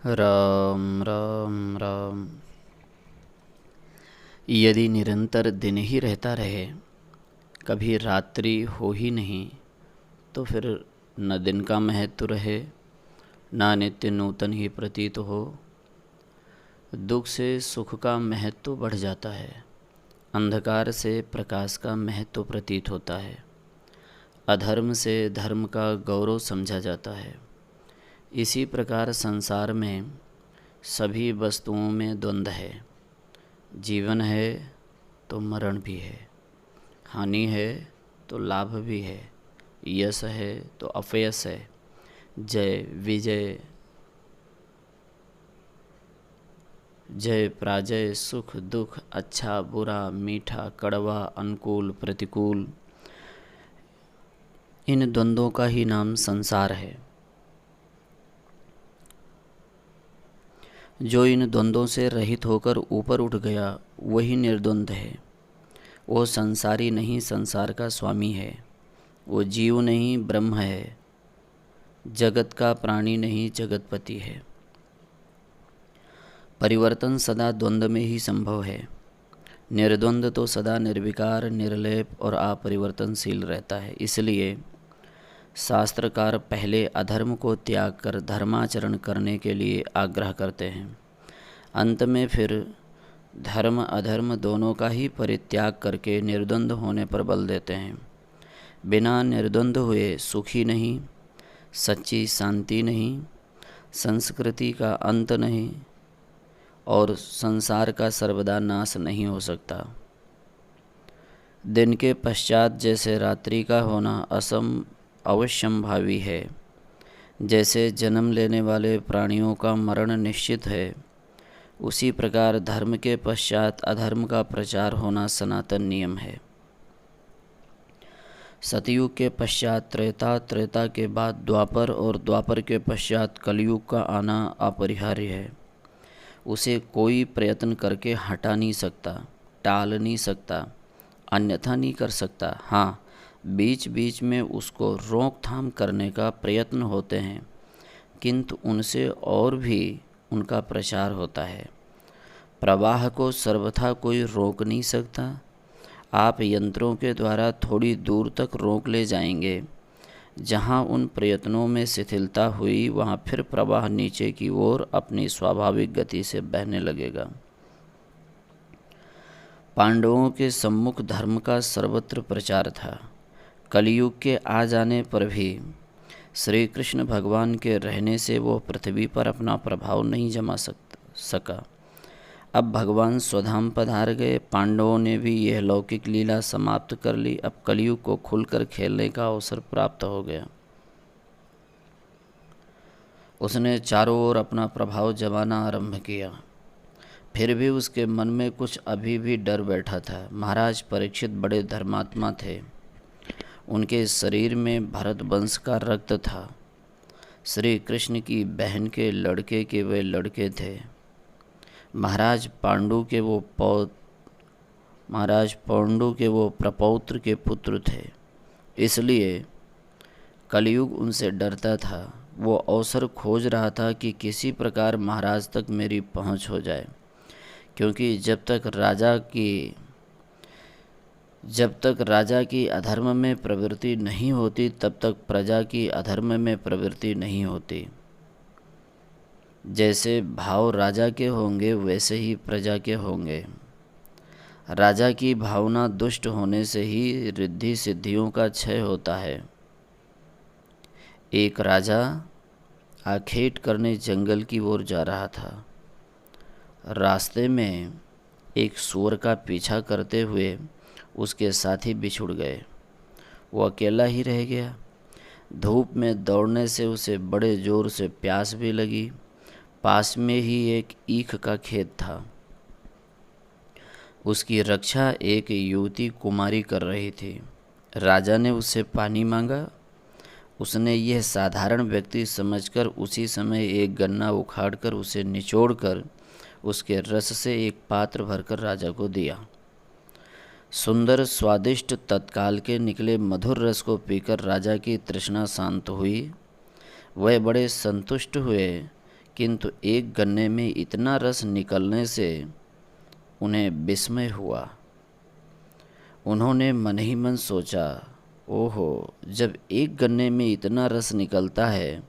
राम राम राम। यदि निरंतर दिन ही रहता रहे, कभी रात्रि हो ही नहीं, तो फिर न दिन का महत्व रहे, ना नित्य नूतन ही प्रतीत हो। दुख से सुख का महत्व बढ़ जाता है, अंधकार से प्रकाश का महत्व प्रतीत होता है, अधर्म से धर्म का गौरव समझा जाता है। इसी प्रकार संसार में सभी वस्तुओं में द्वंद्व है। जीवन है तो मरण भी है, हानि है तो लाभ भी है, यश है तो अपयश है, जय विजय, जय पराजय, सुख दुख, अच्छा बुरा, मीठा कड़वा, अनुकूल प्रतिकूल, इन द्वंद्वों का ही नाम संसार है। जो इन द्वंद्वों से रहित होकर ऊपर उठ गया वही निर्द्वंद है। वो संसारी नहीं, संसार का स्वामी है। वो जीव नहीं, ब्रह्म है। जगत का प्राणी नहीं, जगतपति है। परिवर्तन सदा द्वंद्व में ही संभव है। निर्द्वंद तो सदा निर्विकार, निर्लेप और अपरिवर्तनशील रहता है। इसलिए शास्त्रकार पहले अधर्म को त्याग कर धर्माचरण करने के लिए आग्रह करते हैं। अंत में फिर धर्म अधर्म दोनों का ही परित्याग करके निर्द्वंद होने पर बल देते हैं। बिना निर्द्वंद हुए सुखी नहीं, सच्ची शांति नहीं, संस्कृति का अंत नहीं और संसार का सर्वदा नाश नहीं हो सकता। दिन के पश्चात जैसे रात्रि का होना अवश्यंभावी है, जैसे जन्म लेने वाले प्राणियों का मरण निश्चित है, उसी प्रकार धर्म के पश्चात अधर्म का प्रचार होना सनातन नियम है। सतयुग के पश्चात त्रेता, त्रेता के बाद द्वापर और द्वापर के पश्चात कलयुग का आना अपरिहार्य है। उसे कोई प्रयत्न करके हटा नहीं सकता, टाल नहीं सकता, अन्यथा नहीं कर सकता। हाँ, बीच बीच में उसको रोकथाम करने का प्रयत्न होते हैं, किंतु उनसे और भी उनका प्रचार होता है। प्रवाह को सर्वथा कोई रोक नहीं सकता। आप यंत्रों के द्वारा थोड़ी दूर तक रोक ले जाएंगे, जहाँ उन प्रयत्नों में शिथिलता हुई वहाँ फिर प्रवाह नीचे की ओर अपनी स्वाभाविक गति से बहने लगेगा। पांडवों के सम्मुख धर्म का सर्वत्र प्रचार था। कलयुग के आ जाने पर भी श्री कृष्ण भगवान के रहने से वो पृथ्वी पर अपना प्रभाव नहीं जमा सका। अब भगवान स्वधाम पधार गए। पांडवों ने भी यह लौकिक लीला समाप्त कर ली। अब कलयुग को खुलकर खेलने का अवसर प्राप्त हो गया। उसने चारों ओर अपना प्रभाव जमाना आरंभ किया। फिर भी उसके मन में कुछ अभी भी डर बैठा था। महाराज परीक्षित बड़े धर्मात्मा थे। उनके शरीर में भरत वंश का रक्त था। श्री कृष्ण की बहन के लड़के के वे लड़के थे। महाराज पांडु के वो प्रपौत्र के पुत्र थे। इसलिए कलयुग उनसे डरता था। वो अवसर खोज रहा था कि किसी प्रकार महाराज तक मेरी पहुंच हो जाए, क्योंकि जब तक राजा की अधर्म में प्रवृत्ति नहीं होती, तब तक प्रजा की अधर्म में प्रवृत्ति नहीं होती। जैसे भाव राजा के होंगे वैसे ही प्रजा के होंगे। राजा की भावना दुष्ट होने से ही रिद्धि सिद्धियों का क्षय होता है। एक राजा आखेट करने जंगल की ओर जा रहा था। रास्ते में एक सूअर का पीछा करते हुए उसके साथी बिछुड़ गए। वो अकेला ही रह गया। धूप में दौड़ने से उसे बड़े जोर से प्यास भी लगी। पास में ही एक ईख का खेत था। उसकी रक्षा एक युवती कुमारी कर रही थी। राजा ने उससे पानी मांगा। उसने यह साधारण व्यक्ति समझकर उसी समय एक गन्ना उखाड़कर उसे निचोड़कर उसके रस से एक पात्र भरकर राजा को दिया। सुंदर स्वादिष्ट तत्काल के निकले मधुर रस को पीकर राजा की तृष्णा शांत हुई। वह बड़े संतुष्ट हुए किंतु एक गन्ने में इतना रस निकलने से उन्हें विस्मय हुआ। उन्होंने मन ही मन सोचा, ओहो, जब एक गन्ने में इतना रस निकलता है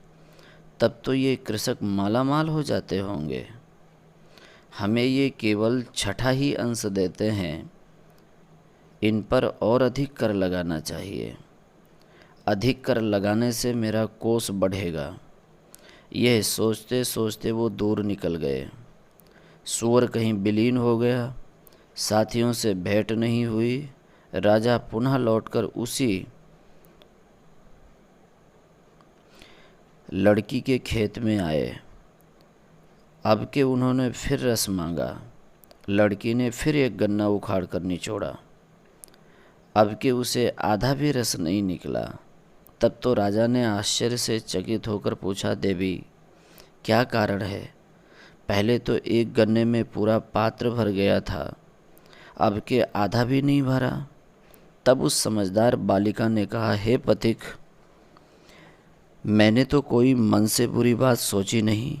तब तो ये कृषक मालामाल हो जाते होंगे। हमें ये केवल छठा ही अंश देते हैं, इन पर और अधिक कर लगाना चाहिए। अधिक कर लगाने से मेरा कोष बढ़ेगा। यह सोचते सोचते वो दूर निकल गए। सूअर कहीं विलीन हो गया, साथियों से भेंट नहीं हुई। राजा पुनः लौटकर उसी लड़की के खेत में आए। अब के उन्होंने फिर रस मांगा। लड़की ने फिर एक गन्ना उखाड़ कर निचोड़ा। अब के उसे आधा भी रस नहीं निकला। तब तो राजा ने आश्चर्य से चकित होकर पूछा, देवी क्या कारण है? पहले तो एक गन्ने में पूरा पात्र भर गया था, अब के आधा भी नहीं भरा। तब उस समझदार बालिका ने कहा, हे पथिक, मैंने तो कोई मन से बुरी बात सोची नहीं।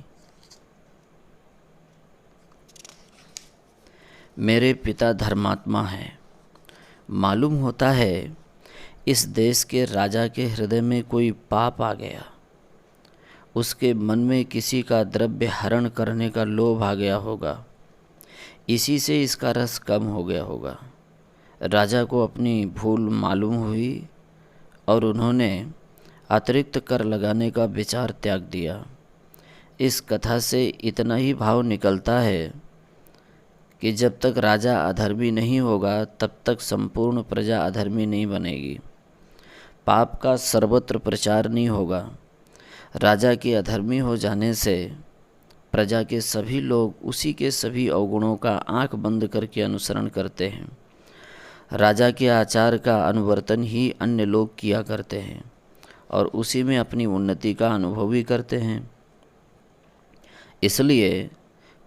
मेरे पिता धर्मात्मा हैं। मालूम होता है इस देश के राजा के हृदय में कोई पाप आ गया। उसके मन में किसी का द्रव्य हरण करने का लोभ आ गया होगा। इसी से इसका रस कम हो गया होगा। राजा को अपनी भूल मालूम हुई और उन्होंने अतिरिक्त कर लगाने का विचार त्याग दिया। इस कथा से इतना ही भाव निकलता है कि जब तक राजा अधर्मी नहीं होगा तब तक संपूर्ण प्रजा अधर्मी नहीं बनेगी। पाप का सर्वत्र प्रचार नहीं होगा। राजा के अधर्मी हो जाने से प्रजा के सभी लोग उसी के सभी अवगुणों का आंख बंद करके अनुसरण करते हैं। राजा के आचार का अनुवर्तन ही अन्य लोग किया करते हैं और उसी में अपनी उन्नति का अनुभव भी करते हैं। इसलिए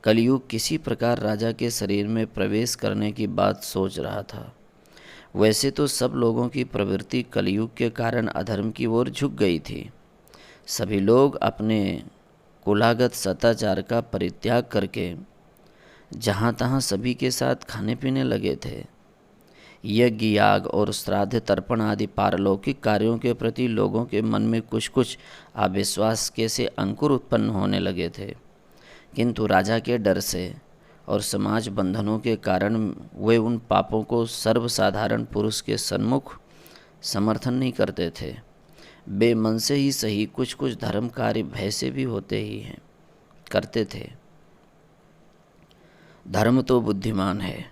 कलयुग किसी प्रकार राजा के शरीर में प्रवेश करने की बात सोच रहा था। वैसे तो सब लोगों की प्रवृत्ति कलयुग के कारण अधर्म की ओर झुक गई थी। सभी लोग अपने कुलागत सदाचार का परित्याग करके जहाँ तहाँ सभी के साथ खाने पीने लगे थे। यज्ञ, याग और श्राद्ध तर्पण आदि पारलौकिक कार्यों के प्रति लोगों के मन में कुछ कुछ अविश्वास के से अंकुर उत्पन्न होने लगे थे, किंतु राजा के डर से और समाज बंधनों के कारण वे उन पापों को सर्वसाधारण पुरुष के सन्मुख समर्थन नहीं करते थे। बेमन से ही सही कुछ कुछ धर्म कार्य भय से भी होते ही हैं, करते थे। धर्म तो बुद्धिमान है,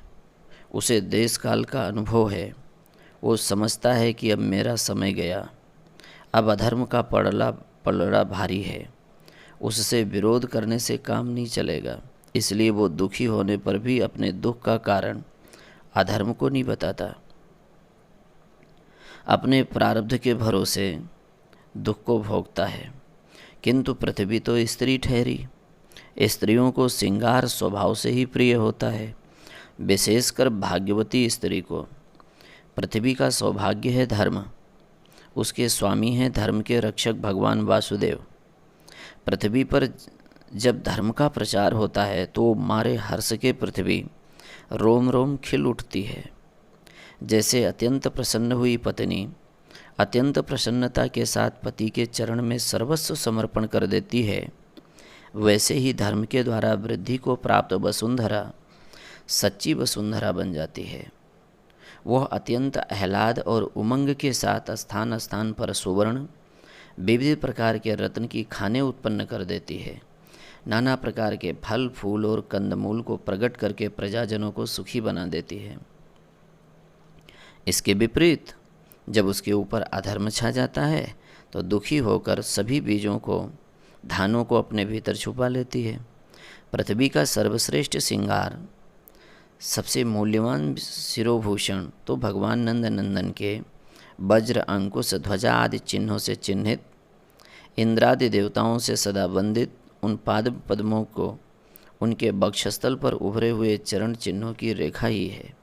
उसे देश काल का अनुभव है। वो समझता है कि अब मेरा समय गया, अब अधर्म का पलड़ा भारी है, उससे विरोध करने से काम नहीं चलेगा। इसलिए वो दुखी होने पर भी अपने दुख का कारण अधर्म को नहीं बताता। अपने प्रारब्ध के भरोसे दुख को भोगता है। किंतु पृथ्वी तो स्त्री ठहरी। स्त्रियों को श्रृंगार स्वभाव से ही प्रिय होता है, विशेषकर भाग्यवती स्त्री को। पृथ्वी का सौभाग्य है धर्म, उसके स्वामी हैं धर्म के रक्षक भगवान वासुदेव। पृथ्वी पर जब धर्म का प्रचार होता है तो मारे हर्ष के पृथ्वी रोम रोम खिल उठती है। जैसे अत्यंत प्रसन्न हुई पत्नी अत्यंत प्रसन्नता के साथ पति के चरण में सर्वस्व समर्पण कर देती है, वैसे ही धर्म के द्वारा वृद्धि को प्राप्त वसुंधरा सच्ची वसुंधरा बन जाती है। वह अत्यंत आह्लाद और उमंग के साथ स्थान स्थान पर सुवर्ण विविध प्रकार के रत्न की खाने उत्पन्न कर देती है। नाना प्रकार के फल फूल और कंदमूल को प्रकट करके प्रजाजनों को सुखी बना देती है। इसके विपरीत जब उसके ऊपर अधर्म छा जाता है तो दुखी होकर सभी बीजों को धानों को अपने भीतर छुपा लेती है। पृथ्वी का सर्वश्रेष्ठ श्रृंगार, सबसे मूल्यवान शिरोभूषण तो भगवान नंद नंदन के वज्र, अंकुश, ध्वजा आदि चिन्हों से चिन्हित, इंद्रादि देवताओं से सदा वंदित उन पाद पद्मों को उनके वक्षस्थल पर उभरे हुए चरण चिन्हों की रेखा ही है।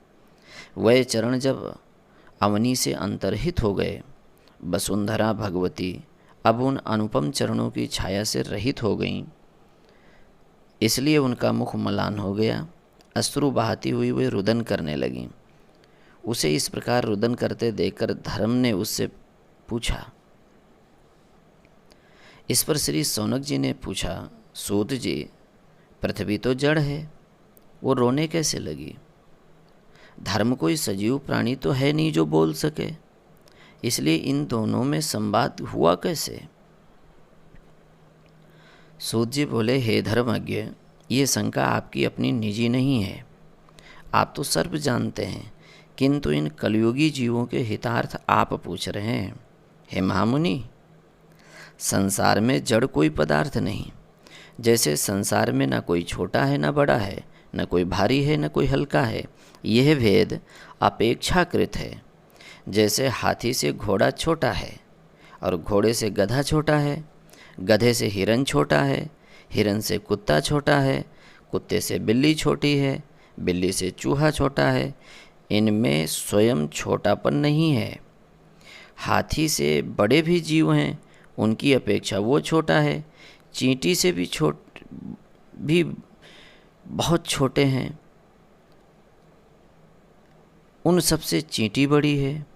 वह चरण जब अवनी से अंतर्हित हो गए, वसुंधरा भगवती अब उन अनुपम चरणों की छाया से रहित हो गईं। इसलिए उनका मुख मलान हो गया। अश्रु बहाती हुई वे रुदन करने लगीं। उसे इस प्रकार रुदन करते देखकर धर्म ने उससे पूछा। इस पर श्री शौनक जी ने पूछा, सूत जी, पृथ्वी तो जड़ है, वो रोने कैसे लगी? धर्म कोई सजीव प्राणी तो है नहीं जो बोल सके, इसलिए इन दोनों में संवाद हुआ कैसे? सूत जी बोले, हे धर्मज्ञ, ये शंका आपकी अपनी निजी नहीं है, आप तो सर्व जानते हैं, किंतु इन कलयुगी जीवों के हितार्थ आप पूछ रहे हैं। हे महामुनि, संसार में जड़ कोई पदार्थ नहीं। जैसे संसार में ना कोई छोटा है ना बड़ा है, न कोई भारी है न कोई हल्का है, यह भेद अपेक्षाकृत है। जैसे हाथी से घोड़ा छोटा है और घोड़े से गधा छोटा है, गधे से हिरन छोटा है, हिरन से कुत्ता छोटा है, कुत्ते से बिल्ली छोटी है, बिल्ली से चूहा छोटा है, इनमें स्वयं छोटापन नहीं है। हाथी से बड़े भी जीव हैं, उनकी अपेक्षा वो छोटा है। चींटी से भी बहुत छोटे हैं, उन सबसे चींटी बड़ी है।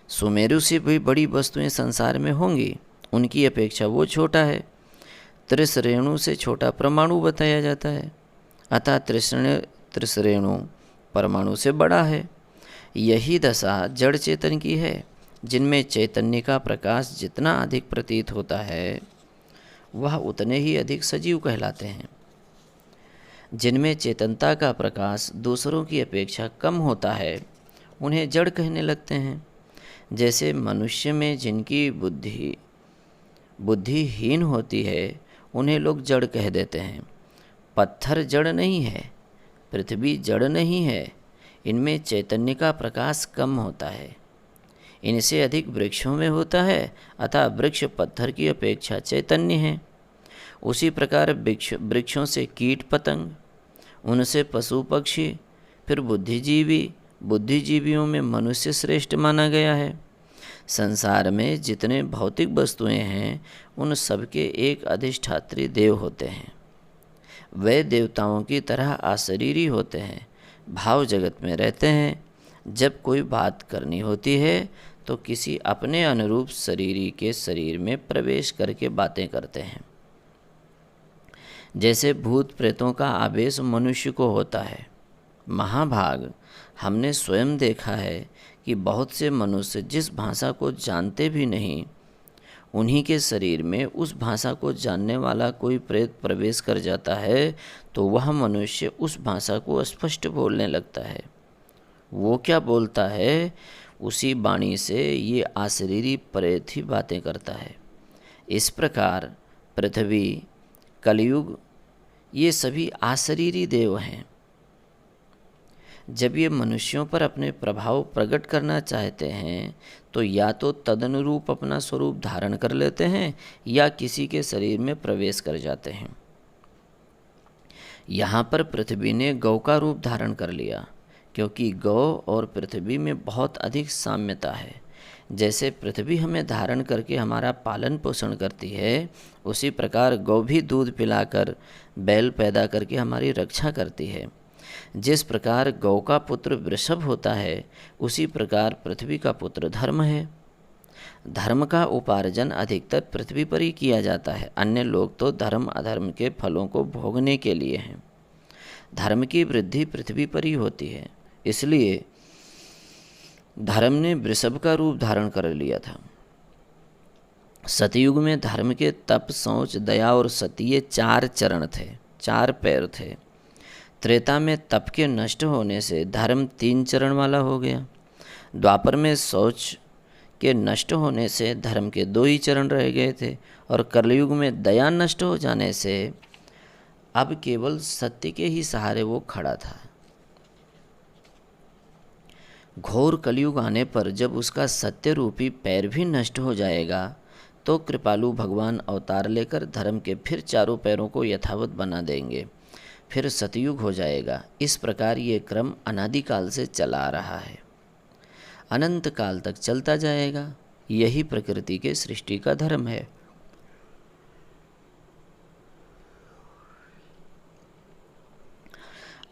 सुमेरु से भी बड़ी वस्तुएं संसार में होंगी, उनकी अपेक्षा वो छोटा है। त्रिसरेणु से छोटा परमाणु बताया जाता है, अतः त्रिसरेणु परमाणु से बड़ा है। यही दशा जड़ चेतन की है, जिनमें चैतन्य का प्रकाश जितना अधिक प्रतीत होता है वह उतने ही अधिक सजीव कहलाते हैं। जिनमें चेतनता का प्रकाश दूसरों की अपेक्षा कम होता है उन्हें जड़ कहने लगते हैं। जैसे मनुष्य में जिनकी बुद्धिहीन होती है उन्हें लोग जड़ कह देते हैं। पत्थर जड़ नहीं है, पृथ्वी जड़ नहीं है, इनमें चैतन्य का प्रकाश कम होता है, इनसे अधिक वृक्षों में होता है, अतः वृक्ष पत्थर की अपेक्षा चैतन्य है। उसी प्रकार वृक्षों से कीट पतंग, उनसे पशु पक्षी, फिर बुद्धिजीवियों में मनुष्य श्रेष्ठ माना गया है। संसार में जितने भौतिक वस्तुएं हैं उन सबके एक अधिष्ठात्री देव होते हैं। वे देवताओं की तरह अशरीरी होते हैं, भाव जगत में रहते हैं। जब कोई बात करनी होती है तो किसी अपने अनुरूप शरीरी के शरीर में प्रवेश करके बातें करते हैं। जैसे भूत प्रेतों का आवेश मनुष्य को होता है। महाभाग, हमने स्वयं देखा है कि बहुत से मनुष्य जिस भाषा को जानते भी नहीं, उन्हीं के शरीर में उस भाषा को जानने वाला कोई प्रेत प्रवेश कर जाता है तो वह मनुष्य उस भाषा को स्पष्ट बोलने लगता है। वो क्या बोलता है, उसी वाणी से ये अशरीरी प्रेत ही बातें करता है। इस प्रकार पृथ्वी, कलयुग, ये सभी अशरीरी देव हैं। जब ये मनुष्यों पर अपने प्रभाव प्रकट करना चाहते हैं तो या तो तदनुरूप अपना स्वरूप धारण कर लेते हैं या किसी के शरीर में प्रवेश कर जाते हैं। यहाँ पर पृथ्वी ने गौ का रूप धारण कर लिया, क्योंकि गौ और पृथ्वी में बहुत अधिक साम्यता है। जैसे पृथ्वी हमें धारण करके हमारा पालन पोषण करती है, उसी प्रकार गौ भी दूध पिलाकर, बैल पैदा करके हमारी रक्षा करती है। जिस प्रकार गौ का पुत्र वृषभ होता है, उसी प्रकार पृथ्वी का पुत्र धर्म है। धर्म का उपार्जन अधिकतर पृथ्वी पर ही किया जाता है। अन्य लोग तो धर्म अधर्म के फलों को भोगने के लिए हैं। धर्म की वृद्धि पृथ्वी पर ही होती है, इसलिए धर्म ने वृषभ का रूप धारण कर लिया था। सतयुग में धर्म के तप, शौच, दया और सती, ये 4 चरण थे, 4 पैर थे। त्रेता में तप के नष्ट होने से धर्म 3 चरण वाला हो गया। द्वापर में शौच के नष्ट होने से धर्म के 2 ही चरण रह गए थे, और कलयुग में दया नष्ट हो जाने से अब केवल सत्य के ही सहारे वो खड़ा था। घोर कलयुग आने पर जब उसका सत्य रूपी पैर भी नष्ट हो जाएगा तो कृपालु भगवान अवतार लेकर धर्म के फिर 4 पैरों को यथावत बना देंगे, फिर सतयुग हो जाएगा। इस प्रकार ये क्रम अनादिकाल से चला आ रहा है, अनंत काल तक चलता जाएगा। यही प्रकृति के सृष्टि का धर्म है।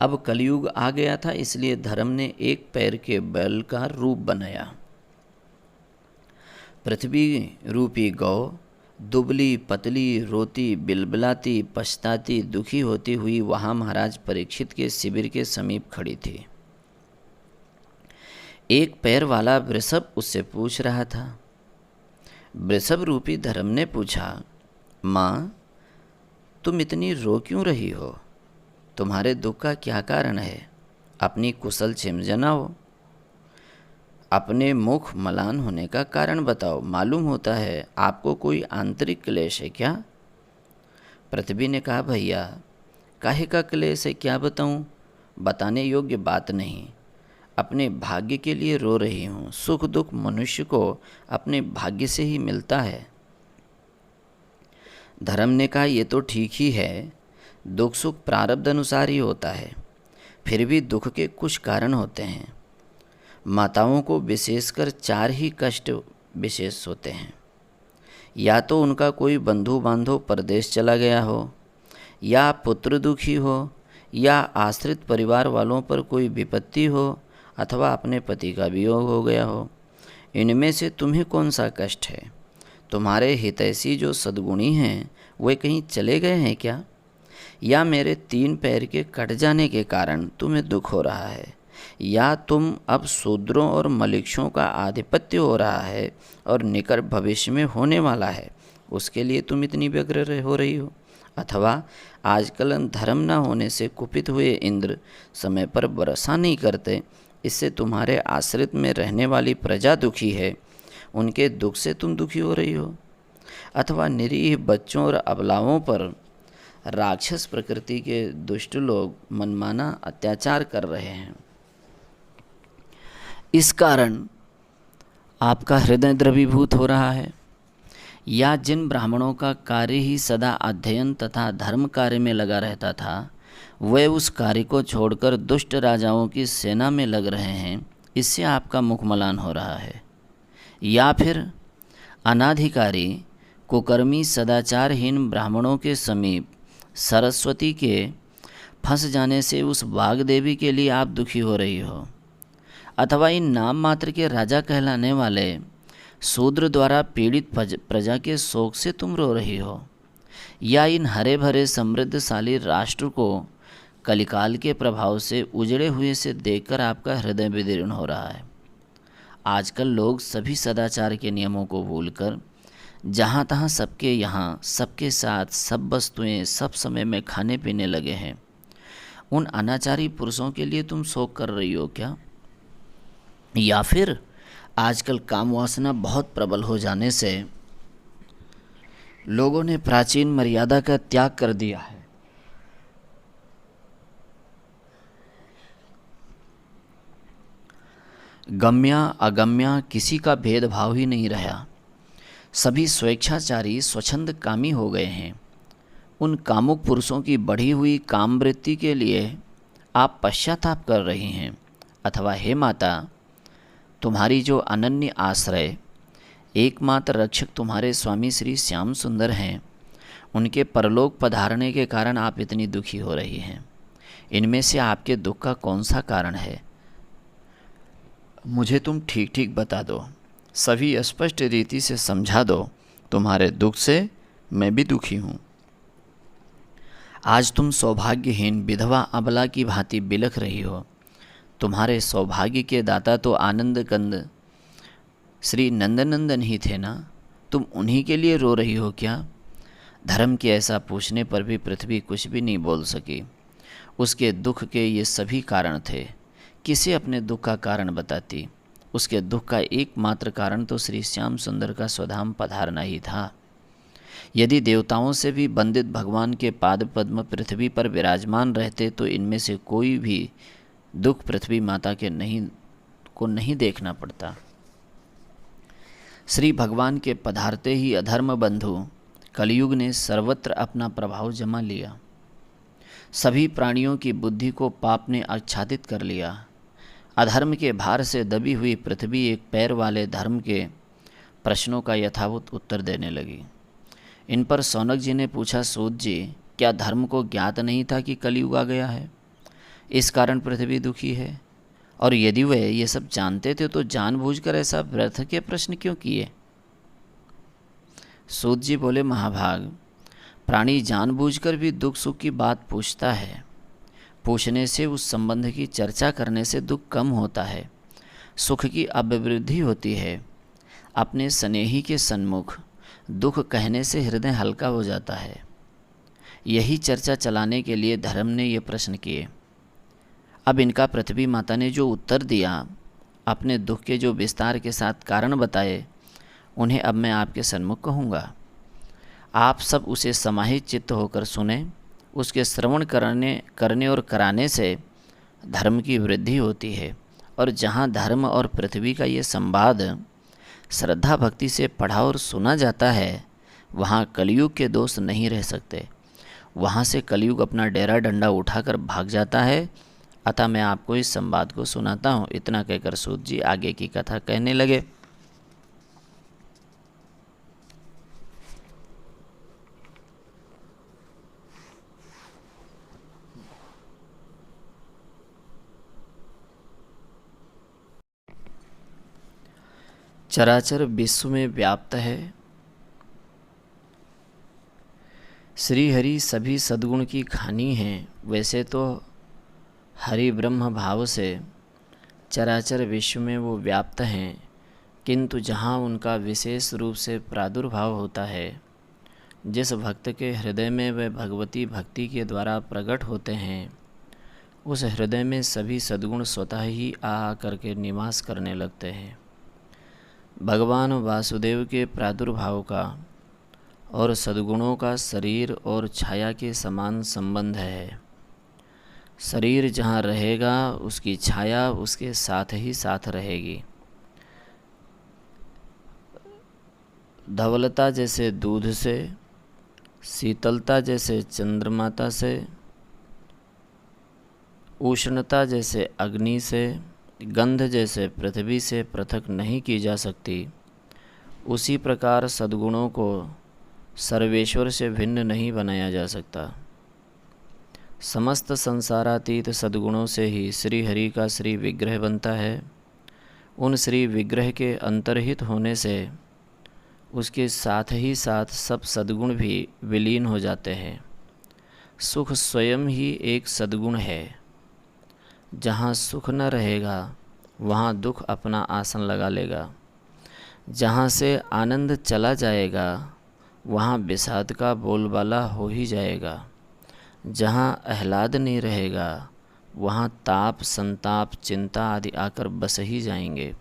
अब कलयुग आ गया था, इसलिए धर्म ने एक पैर के बैल का रूप बनाया। पृथ्वी रूपी गौ दुबली पतली रोती बिलबिलाती पछताती दुखी होती हुई वहाँ महाराज परीक्षित के शिविर के समीप खड़ी थी। एक पैर वाला वृषभ उससे पूछ रहा था। वृषभ रूपी धर्म ने पूछा, माँ तुम इतनी रो क्यों रही हो? तुम्हारे दुख का क्या कारण है? अपनी कुशल छिम जनाओ, अपने मुख मलान होने का कारण बताओ। मालूम होता है आपको कोई आंतरिक क्लेश है क्या? पृथ्वी ने कहा, भैया काहे का क्लेश है, क्या बताऊं? बताने योग्य बात नहीं। अपने भाग्य के लिए रो रही हूँ। सुख दुख मनुष्य को अपने भाग्य से ही मिलता है। धर्म ने कहा, ये तो ठीक ही है, दुख सुख प्रारब्ध अनुसार ही होता है, फिर भी दुख के कुछ कारण होते हैं। माताओं को विशेषकर 4 ही कष्ट विशेष होते हैं। या तो उनका कोई बंधु बांधव परदेश चला गया हो, या पुत्र दुखी हो, या आश्रित परिवार वालों पर कोई विपत्ति हो, अथवा अपने पति का वियोग हो गया हो। इनमें से तुम्हें कौन सा कष्ट है? तुम्हारे हितैषी जो सद्गुणी हैं वे कहीं चले गए हैं क्या? या मेरे 3 पैर के कट जाने के कारण तुम्हें दुख हो रहा है? या तुम अब शूद्रों और मलिक्षों का आधिपत्य हो रहा है और निकट भविष्य में होने वाला है, उसके लिए तुम इतनी व्यग्र हो रही हो? अथवा आजकल धर्म न होने से कुपित हुए इंद्र समय पर वर्षा नहीं करते, इससे तुम्हारे आश्रित में रहने वाली प्रजा दुखी है, उनके दुख से तुम दुखी हो रही हो? अथवा निरीह बच्चों और अबलाओं पर राक्षस प्रकृति के दुष्ट लोग मनमाना अत्याचार कर रहे हैं, इस कारण आपका हृदय द्रवीभूत हो रहा है? या जिन ब्राह्मणों का कार्य ही सदा अध्ययन तथा धर्म कार्य में लगा रहता था, वे उस कार्य को छोड़कर दुष्ट राजाओं की सेना में लग रहे हैं, इससे आपका मुख मलान हो रहा है? या फिर अनाधिकारी कुकर्मी सदाचारहीन ब्राह्मणों के समीप सरस्वती के फंस जाने से उस वाग देवी के लिए आप दुखी हो रही हो? अथवा इन नाम मात्र के राजा कहलाने वाले शूद्र द्वारा पीड़ित प्रजा के शोक से तुम रो रही हो? या इन हरे भरे समृद्धशाली राष्ट्र को कलिकाल के प्रभाव से उजड़े हुए से देखकर आपका हृदय विदीर्ण हो रहा है? आजकल लोग सभी सदाचार के नियमों को भूलकर जहाँ तहाँ सबके यहाँ सबके साथ सब वस्तुएं सब समय में खाने पीने लगे हैं। उन अनाचारी पुरुषों के लिए तुम शोक कर रही हो क्या? या फिर आजकल काम वासना बहुत प्रबल हो जाने से लोगों ने प्राचीन मर्यादा का त्याग कर दिया है। गम्या अगम्या किसी का भेदभाव ही नहीं रहा। सभी स्वेच्छाचारी स्वच्छंद कामी हो गए हैं। उन कामुक पुरुषों की बढ़ी हुई काम वृत्ति के लिए आप पश्चाताप कर रही हैं। अथवा हे माता, तुम्हारी जो अनन्य आश्रय एकमात्र रक्षक तुम्हारे स्वामी श्री श्याम सुंदर हैं, उनके परलोक पधारने के कारण आप इतनी दुखी हो रही हैं। इनमें से आपके दुख का कौन सा कारण है? मुझे तुम ठीक ठीक बता दो, सभी स्पष्ट रीति से समझा दो। तुम्हारे दुख से मैं भी दुखी हूँ। आज तुम सौभाग्यहीन विधवा अबला की भांति बिलख रही हो। तुम्हारे सौभाग्य के दाता तो आनंद कंद श्री नंदनंदन ही थे ना, तुम उन्हीं के लिए रो रही हो क्या? धर्म के ऐसा पूछने पर भी पृथ्वी कुछ भी नहीं बोल सकी। उसके दुख के ये सभी कारण थे। किसे अपने दुख का कारण बताती? उसके दुख का एकमात्र कारण तो श्री श्याम सुंदर का स्वधाम पधारना ही था। यदि देवताओं से भी वंदित भगवान के पाद पद्म पृथ्वी पर विराजमान रहते तो इनमें से कोई भी दुख पृथ्वी माता के नहीं देखना पड़ता। श्री भगवान के पधारते ही अधर्म बंधु कलयुग ने सर्वत्र अपना प्रभाव जमा लिया। सभी प्राणियों की बुद्धि को पाप ने आच्छादित कर लिया। अधर्म के भार से दबी हुई पृथ्वी एक पैर वाले धर्म के प्रश्नों का यथावत उत्तर देने लगी। इन पर शौनक जी ने पूछा, सूत जी, क्या धर्म को ज्ञात नहीं था कि कलयुग आ गया है? इस कारण पृथ्वी दुखी है। और यदि वे ये सब जानते थे तो जानबूझकर ऐसा व्यर्थ के प्रश्न क्यों किए? सूत जी बोले, महाभाग, प्राणी जानबूझकर भी दुख सुख की बात पूछता है। पूछने से, उस संबंध की चर्चा करने से दुख कम होता है, सुख की अभिवृद्धि होती है। अपने स्नेही के सन्मुख दुख कहने से हृदय हल्का हो जाता है। यही चर्चा चलाने के लिए धर्म ने ये प्रश्न किए। अब इनका पृथ्वी माता ने जो उत्तर दिया, अपने दुख के जो विस्तार के साथ कारण बताए, उन्हें अब मैं आपके सन्मुख कहूँगा। आप सब उसे समाहित चित्त होकर सुने। उसके श्रवण करने और कराने से धर्म की वृद्धि होती है। और जहाँ धर्म और पृथ्वी का ये संवाद श्रद्धा भक्ति से पढ़ा और सुना जाता है, वहाँ कलयुग के दोष नहीं रह सकते। वहाँ से कलयुग अपना डेरा डंडा उठाकर भाग जाता है। अतः मैं आपको इस संवाद को सुनाता हूँ। इतना कहकर सूत जी आगे की कथा कहने लगे। चराचर विश्व में व्याप्त है श्री हरि, सभी सद्गुण की खानी है। वैसे तो हरि ब्रह्म भाव से चराचर विश्व में वो व्याप्त हैं, किंतु जहाँ उनका विशेष रूप से प्रादुर्भाव होता है, जिस भक्त के हृदय में वे भगवती भक्ति के द्वारा प्रकट होते हैं, उस हृदय में सभी सद्गुण स्वतः ही आ करके निवास करने लगते हैं। भगवान वासुदेव के प्रादुर्भाव का और सद्गुणों का शरीर और छाया के समान संबंध है। शरीर जहाँ रहेगा, उसकी छाया उसके साथ ही साथ रहेगी। धवलता जैसे दूध से, शीतलता जैसे चंद्रमाता से, उष्णता जैसे अग्नि से, गंध जैसे पृथ्वी से पृथक नहीं की जा सकती, उसी प्रकार सद्गुणों को सर्वेश्वर से भिन्न नहीं बनाया जा सकता। समस्त संसारातीत सद्गुणों से ही श्री हरि का श्री विग्रह बनता है। उन श्री विग्रह के अंतर्हित होने से उसके साथ ही साथ सब सद्गुण भी विलीन हो जाते हैं। सुख स्वयं ही एक सद्गुण है। जहाँ सुख न रहेगा, वहाँ दुख अपना आसन लगा लेगा। जहाँ से आनंद चला जाएगा, वहाँ विषाद का बोलबाला हो ही जाएगा। जहाँ आह्लाद नहीं रहेगा, वहाँ ताप, संताप, चिंता आदि आकर बस ही जाएंगे।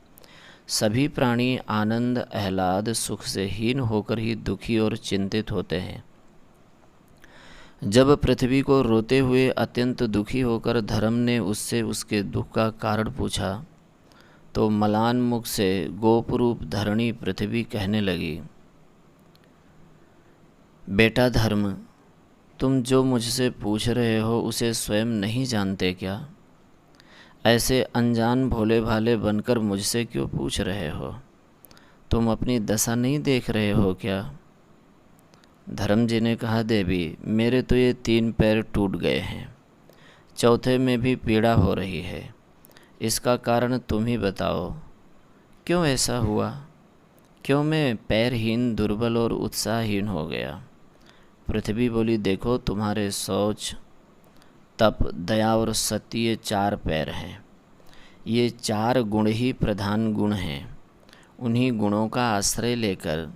सभी प्राणी आनंद, आह्लाद, सुख से हीन होकर ही दुखी और चिंतित होते हैं। जब पृथ्वी को रोते हुए अत्यंत दुखी होकर धर्म ने उससे उसके दुख का कारण पूछा, तो मलान मुख से गोपरूप धरणी पृथ्वी कहने लगी, बेटा धर्म, तुम जो मुझसे पूछ रहे हो उसे स्वयं नहीं जानते क्या? ऐसे अनजान भोले भाले बनकर मुझसे क्यों पूछ रहे हो? तुम अपनी दशा नहीं देख रहे हो क्या? धर्म जी ने कहा, देवी, मेरे तो ये 3 पैर टूट गए हैं, चौथे में भी पीड़ा हो रही है। इसका कारण तुम ही बताओ, क्यों ऐसा हुआ? क्यों मैं पैरहीन, दुर्बल और उत्साहहीन हो गया? पृथ्वी बोली, देखो, तुम्हारे शौच, तप, दया और सत्य ये 4 पैर हैं। ये 4 गुण ही प्रधान गुण हैं। उन्हीं गुणों का आश्रय लेकर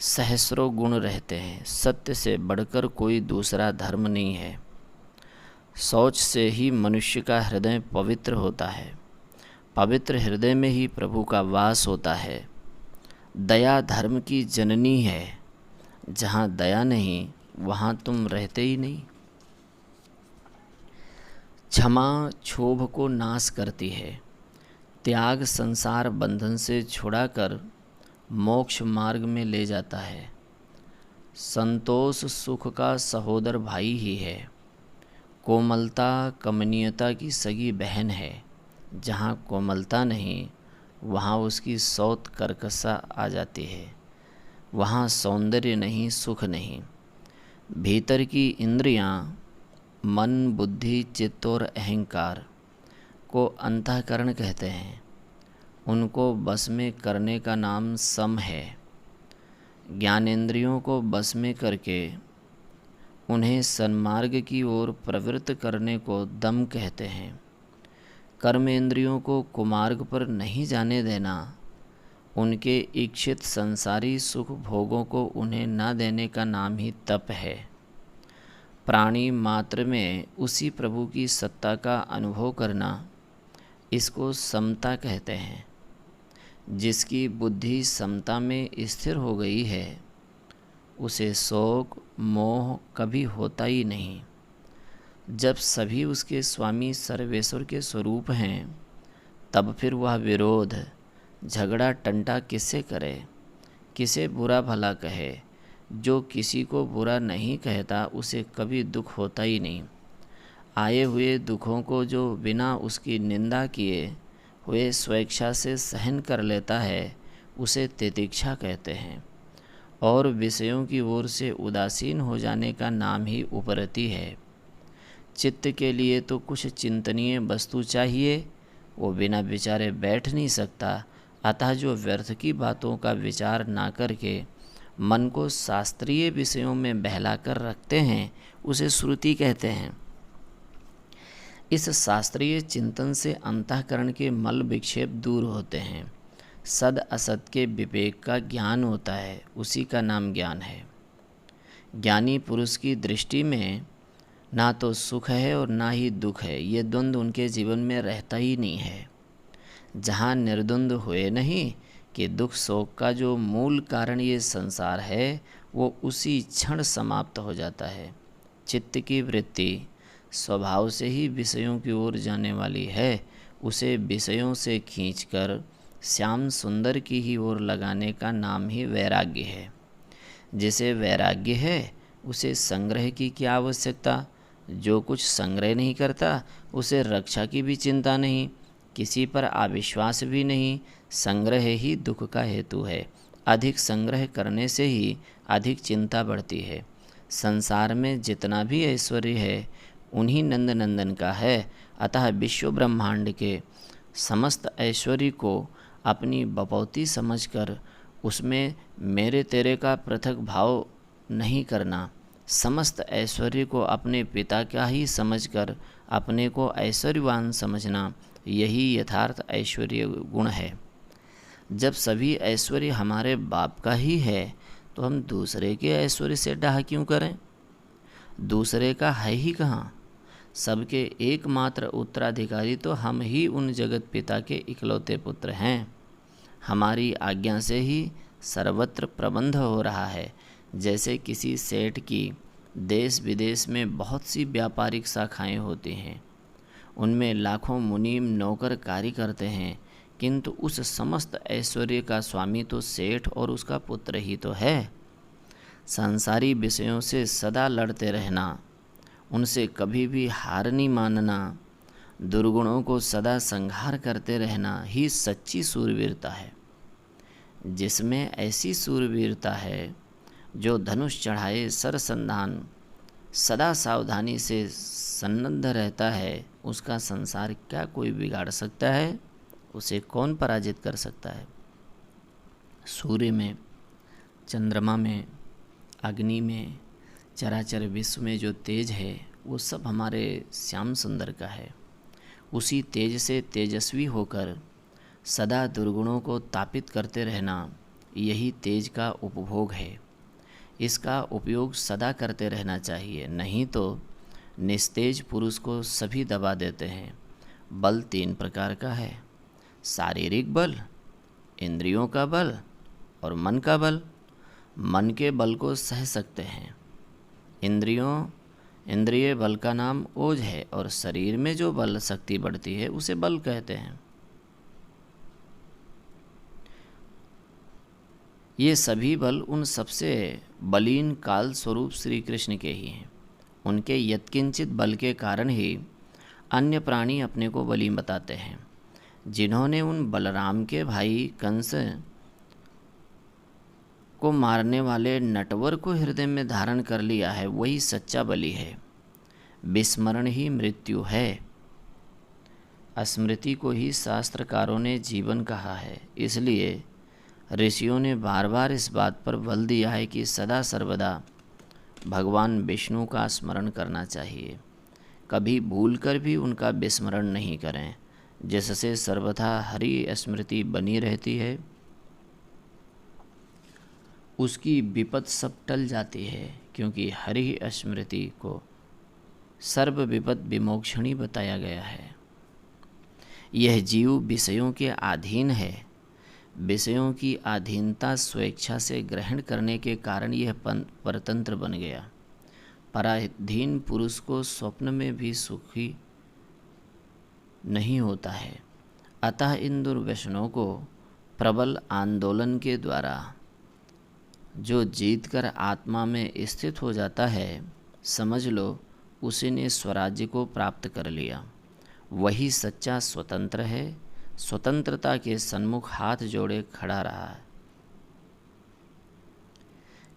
सहस्रों गुण रहते हैं। सत्य से बढ़कर कोई दूसरा धर्म नहीं है। शौच से ही मनुष्य का हृदय पवित्र होता है। पवित्र हृदय में ही प्रभु का वास होता है। दया धर्म की जननी है। जहाँ दया नहीं, वहाँ तुम रहते ही नहीं। क्षमा क्षोभ को नाश करती है। त्याग संसार बंधन से छुड़ाकर मोक्ष मार्ग में ले जाता है। संतोष सुख का सहोदर भाई ही है। कोमलता कमनीयता की सगी बहन है। जहाँ कोमलता नहीं, वहाँ उसकी सौत कर्कशा आ जाती है। वहाँ सौंदर्य नहीं, सुख नहीं। भीतर की इंद्रियाँ मन, बुद्धि, चित्त और अहंकार को अंतःकरण कहते हैं। उनको बस में करने का नाम सम है। ज्ञानेंद्रियों को बस में करके उन्हें सन्मार्ग की ओर प्रवृत्त करने को दम कहते हैं। कर्मेंद्रियों को कुमार्ग पर नहीं जाने देना, उनके इच्छित संसारी सुख भोगों को उन्हें न देने का नाम ही तप है। प्राणी मात्र में उसी प्रभु की सत्ता का अनुभव करना, इसको समता कहते हैं। जिसकी बुद्धि समता में स्थिर हो गई है, उसे शोक मोह कभी होता ही नहीं। जब सभी उसके स्वामी सर्वेश्वर के स्वरूप हैं, तब फिर वह विरोध झगड़ा टंटा किससे करे, किसे बुरा भला कहे। जो किसी को बुरा नहीं कहता, उसे कभी दुख होता ही नहीं। आए हुए दुखों को जो बिना उसकी निंदा किए हुए स्वेच्छा से सहन कर लेता है, उसे तितिक्षा कहते हैं। और विषयों की ओर से उदासीन हो जाने का नाम ही उपरति है। चित्त के लिए तो कुछ चिंतनीय वस्तु चाहिए, वो बिना विचारे बैठ नहीं सकता। अतः जो व्यर्थ की बातों का विचार ना करके मन को शास्त्रीय विषयों में बहलाकर रखते हैं, उसे श्रुति कहते हैं। इस शास्त्रीय चिंतन से अंतःकरण के मल विक्षेप दूर होते हैं। सद असत के विवेक का ज्ञान होता है, उसी का नाम ज्ञान है। ज्ञानी पुरुष की दृष्टि में ना तो सुख है और ना ही दुख है, ये द्वंद्व उनके जीवन में रहता ही नहीं है। जहाँ निर्द्वंद हुए नहीं कि दुख शोक का जो मूल कारण ये संसार है, वो उसी क्षण समाप्त हो जाता है। चित्त की वृत्ति स्वभाव से ही विषयों की ओर जाने वाली है, उसे विषयों से खींचकर श्याम सुंदर की ही ओर लगाने का नाम ही वैराग्य है। जिसे वैराग्य है, उसे संग्रह की क्या आवश्यकता। जो कुछ संग्रह नहीं करता, उसे रक्षा की भी चिंता नहीं, किसी पर अविश्वास भी नहीं। संग्रह ही दुख का हेतु है। अधिक संग्रह करने से ही अधिक चिंता बढ़ती है। संसार में जितना भी ऐश्वर्य है, उन्हीं नंद नंदन का है। अतः विश्व ब्रह्मांड के समस्त ऐश्वर्य को अपनी बपौती समझकर उसमें मेरे तेरे का पृथक भाव नहीं करना। समस्त ऐश्वर्य को अपने पिता का ही समझकर अपने को ऐश्वर्यवान समझना, यही यथार्थ ऐश्वर्य गुण है। जब सभी ऐश्वर्य हमारे बाप का ही है, तो हम दूसरे के ऐश्वर्य से डाह क्यों करें। दूसरे का है ही कहाँ। सबके एकमात्र उत्तराधिकारी तो हम ही उन जगत पिता के इकलौते पुत्र हैं। हमारी आज्ञा से ही सर्वत्र प्रबंध हो रहा है। जैसे किसी सेठ की देश विदेश में बहुत सी व्यापारिक शाखाएं होती हैं, उनमें लाखों मुनीम नौकर कार्य करते हैं, किंतु उस समस्त ऐश्वर्य का स्वामी तो सेठ और उसका पुत्र ही तो है। सांसारी विषयों से सदा लड़ते रहना, उनसे कभी भी हार नहीं मानना, दुर्गुणों को सदा संहार करते रहना ही सच्ची सूरवीरता है। जिसमें ऐसी सूरवीरता है, जो धनुष चढ़ाए सरसंधान सदा सावधानी से सन्नद्ध रहता है, उसका संसार क्या कोई बिगाड़ सकता है। उसे कौन पराजित कर सकता है। सूर्य में, चंद्रमा में, अग्नि में, चराचर विश्व में जो तेज है, वो सब हमारे श्याम सुंदर का है। उसी तेज से तेजस्वी होकर सदा दुर्गुणों को तापित करते रहना, यही तेज का उपभोग है। इसका उपयोग सदा करते रहना चाहिए, नहीं तो निस्तेज पुरुष को सभी दबा देते हैं। बल 3 प्रकार का है, शारीरिक बल, इंद्रियों का बल और मन का बल। मन के बल को सह सकते हैं। इंद्रिय बल का नाम ओज है, और शरीर में जो बल शक्ति बढ़ती है, उसे बल कहते हैं। ये सभी बल उन सबसे बलीन काल स्वरूप श्री कृष्ण के ही हैं। उनके यत्किंचित बल के कारण ही अन्य प्राणी अपने को बली बताते हैं। जिन्होंने उन बलराम के भाई कंस को मारने वाले नटवर को हृदय में धारण कर लिया है, वही सच्चा बली है। विस्मरण ही मृत्यु है। स्मृति को ही शास्त्रकारों ने जीवन कहा है। इसलिए ऋषियों ने बार बार इस बात पर बल दिया है कि सदा सर्वदा भगवान विष्णु का स्मरण करना चाहिए, कभी भूलकर भी उनका विस्मरण नहीं करें, जिससे सर्वथा हरि स्मृति बनी रहती है। उसकी विपद सब टल जाती है, क्योंकि हरि स्मृति को सर्व विपद विमोक्षणी बताया गया है। यह जीव विषयों के अधीन है। विषयों की अधीनता स्वेच्छा से ग्रहण करने के कारण यह परतंत्र बन गया। पराधीन पुरुष को स्वप्न में भी सुखी नहीं होता है। अतः इन दुर्व्यसनों को प्रबल आंदोलन के द्वारा जो जीतकर आत्मा में स्थित हो जाता है, समझ लो उसी ने स्वराज्य को प्राप्त कर लिया। वही सच्चा स्वतंत्र है। स्वतंत्रता के सन्मुख हाथ जोड़े खड़ा रहा है।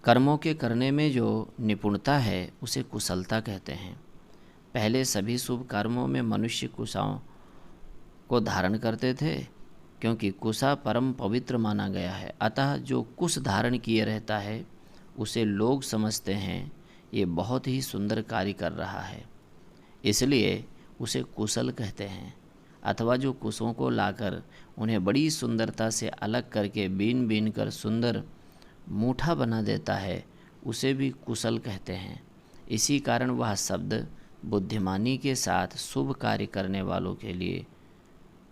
कर्मों के करने में जो निपुणता है उसे कुशलता कहते हैं। पहले सभी शुभ कर्मों में मनुष्य कुशाओं को धारण करते थे, क्योंकि कुशा परम पवित्र माना गया है। अतः जो कुश धारण किए रहता है उसे लोग समझते हैं ये बहुत ही सुंदर कार्य कर रहा है, इसलिए उसे कुशल कहते हैं। अथवा जो कुशों को लाकर उन्हें बड़ी सुंदरता से अलग करके बीन बीन कर सुंदर मूठा बना देता है, उसे भी कुशल कहते हैं। इसी कारण वह शब्द बुद्धिमानी के साथ शुभ कार्य करने वालों के लिए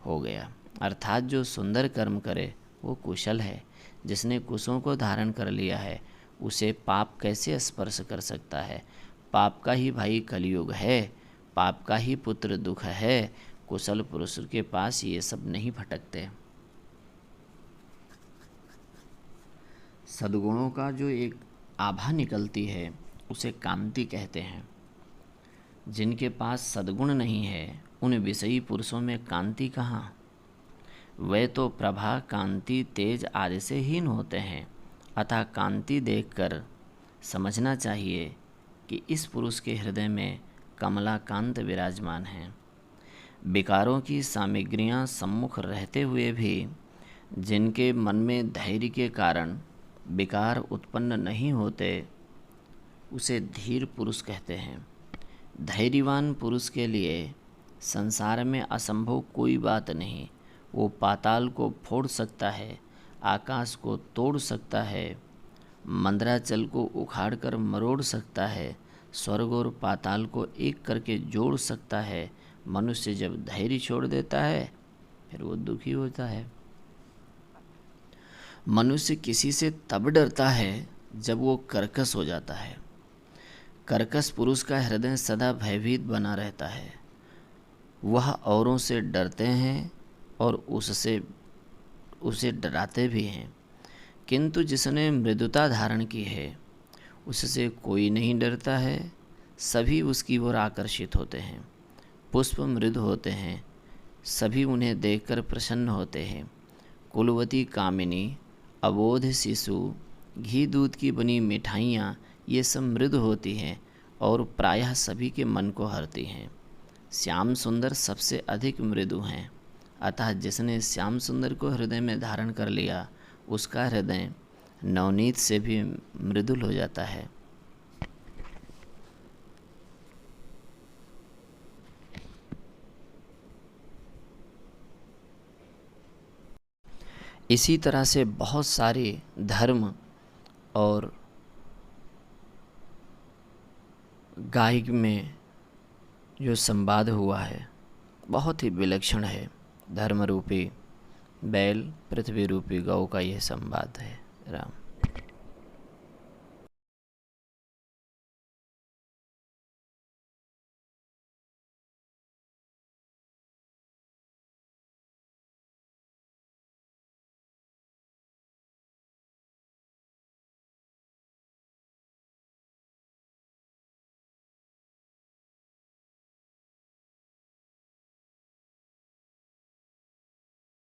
हो गया। अर्थात जो सुंदर कर्म करे वो कुशल है। जिसने कुशों को धारण कर लिया है उसे पाप कैसे स्पर्श कर सकता है। पाप का ही भाई कलयुग है, पाप का ही पुत्र दुख है। कुशल पुरुष के पास ये सब नहीं भटकते। सद्गुणों का जो एक आभा निकलती है उसे कांति कहते हैं। जिनके पास सद्गुण नहीं है उन विषयी पुरुषों में कांति कहाँ। वे तो प्रभा, कांति, तेज आदि से हीन होते हैं। अतः कांति देखकर समझना चाहिए कि इस पुरुष के हृदय में कमलाकांत विराजमान हैं। विकारों की सामग्रियां सम्मुख रहते हुए भी जिनके मन में धैर्य के कारण विकार उत्पन्न नहीं होते उसे धीर पुरुष कहते हैं। धैर्यवान पुरुष के लिए संसार में असंभव कोई बात नहीं। वो पाताल को फोड़ सकता है, आकाश को तोड़ सकता है, मंदराचल को उखाड़कर मरोड़ सकता है, स्वर्ग और पाताल को एक करके जोड़ सकता है। मनुष्य जब धैर्य छोड़ देता है फिर वो दुखी होता है। मनुष्य किसी से तब डरता है जब वो कर्कश हो जाता है। कर्कश पुरुष का हृदय सदा भयभीत बना रहता है। वह औरों से डरते हैं और उसे डराते भी हैं, किंतु जिसने मृदुता धारण की है उससे कोई नहीं डरता है। सभी उसकी ओर आकर्षित होते हैं। पुष्प मृदु होते हैं, सभी उन्हें देखकर प्रसन्न होते हैं। कुलवती कामिनी, अबोध शिशु, घी दूध की बनी मिठाइयाँ ये सब मृदु होती हैं और प्रायः सभी के मन को हरती हैं। श्याम सुंदर सबसे अधिक मृदु हैं। अतः जिसने श्याम सुंदर को हृदय में धारण कर लिया उसका हृदय नवनीत से भी मृदुल हो जाता है। इसी तरह से बहुत सारे धर्म और गायक में जो संवाद हुआ है बहुत ही विलक्षण है। धर्म रूपी बैल, पृथ्वी रूपी गौ का यह संवाद है। राम।